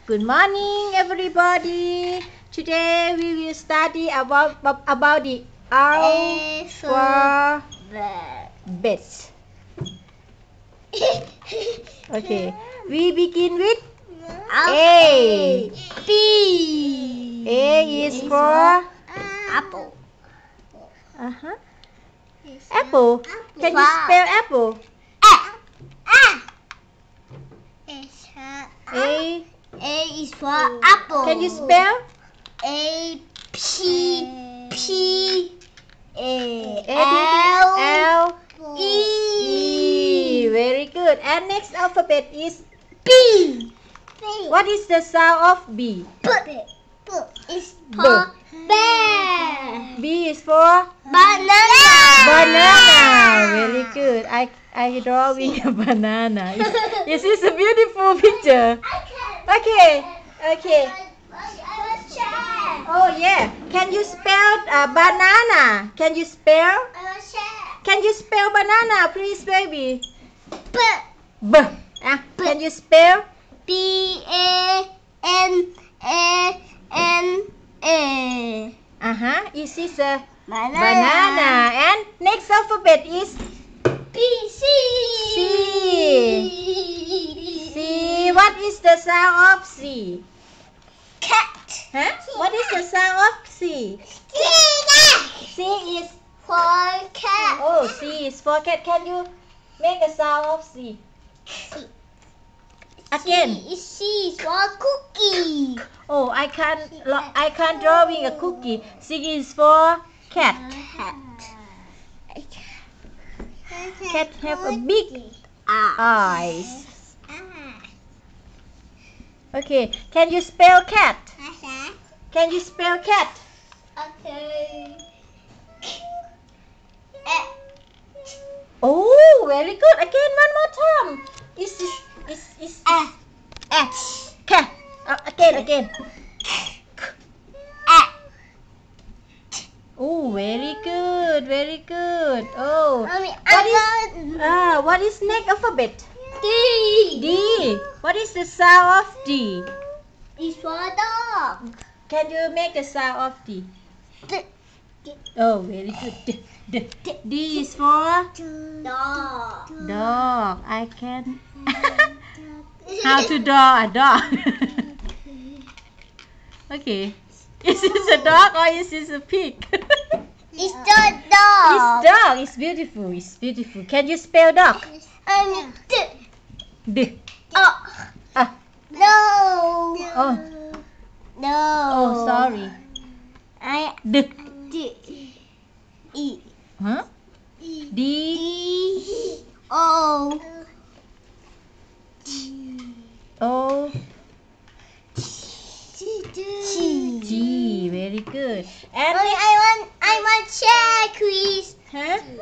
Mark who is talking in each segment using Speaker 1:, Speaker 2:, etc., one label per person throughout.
Speaker 1: Good morning, everybody. Today we will study about the alphabet. Okay, we begin with A.
Speaker 2: B.
Speaker 1: A is for
Speaker 2: apple.
Speaker 1: Apple. Can you spell apple? A.
Speaker 2: A is for apple.
Speaker 1: Can you spell?
Speaker 2: A P A
Speaker 1: L
Speaker 2: E.
Speaker 1: Very good. And next alphabet is
Speaker 2: B.
Speaker 1: What is the sound of B?
Speaker 2: B is for bear.
Speaker 1: B is for
Speaker 2: Banana.
Speaker 1: banana. Very good. I drawing a banana. Is this a beautiful picture? Okay. Oh yeah. Can you spell banana? Can you spell? Can you spell banana, please, baby?
Speaker 2: B.
Speaker 1: B. Can you spell?
Speaker 2: B-A-N-A-N-A.
Speaker 1: Is this a
Speaker 2: Banana.
Speaker 1: banana? And next alphabet is
Speaker 2: B, C.
Speaker 1: C. What is the sound of C?
Speaker 2: Cat.
Speaker 1: What is the sound of C? C is
Speaker 2: For cat.
Speaker 1: oh, C is for cat. Can you make a sound of C? Again.
Speaker 2: C is for cookie.
Speaker 1: Oh, I can't drawing a cookie. C is for cat. Cat have a big eyes. Okay, can you spell cat? Can you spell cat?
Speaker 2: Okay.
Speaker 1: Oh, very good. Again, one more time. Is cat? Again. Oh, very good. Oh, what is next alphabet?
Speaker 2: D.
Speaker 1: D. What is the sound of D?
Speaker 2: Is for dog.
Speaker 1: Can you make a sound of D? Oh, very good. D is for
Speaker 2: Dog.
Speaker 1: dog. I can. How to draw a dog? Okay. Is this a dog or is this a pig?
Speaker 2: It's the dog.
Speaker 1: It's dog. It's beautiful. Can you spell dog? D.
Speaker 2: No.
Speaker 1: Oh.
Speaker 2: No.
Speaker 1: Oh, sorry. D.
Speaker 2: E.
Speaker 1: Huh? D.
Speaker 2: O.
Speaker 1: O.
Speaker 2: G.
Speaker 1: G. Very good. And
Speaker 2: I want share quiz.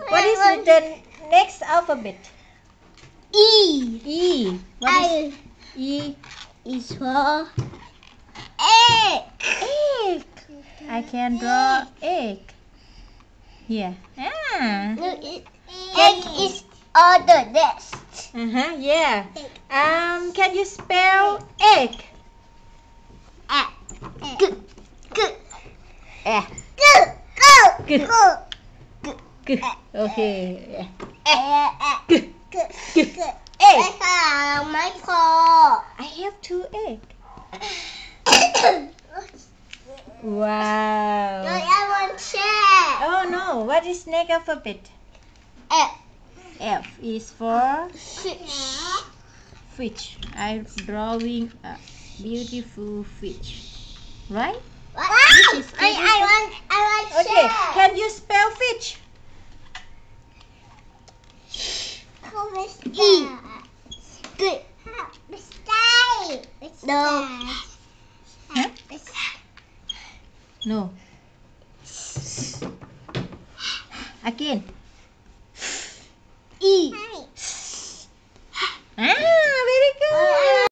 Speaker 1: what is the next alphabet?
Speaker 2: E.
Speaker 1: E. What is E?
Speaker 2: Is for egg.
Speaker 1: Egg. I can draw egg. Here.
Speaker 2: Egg is on the nest.
Speaker 1: Yeah. Can you spell egg? Okay. Egg.
Speaker 2: My
Speaker 1: I have 2 eggs. Wow.
Speaker 2: I want share.
Speaker 1: Oh no. What is next alphabet?
Speaker 2: F.
Speaker 1: F is for
Speaker 2: Fish.
Speaker 1: fish. I'm drawing a beautiful fish. Right?
Speaker 2: I want
Speaker 1: Okay.
Speaker 2: share.
Speaker 1: Can you spell fish?
Speaker 2: E. Good. No.
Speaker 1: No. Again.
Speaker 2: E.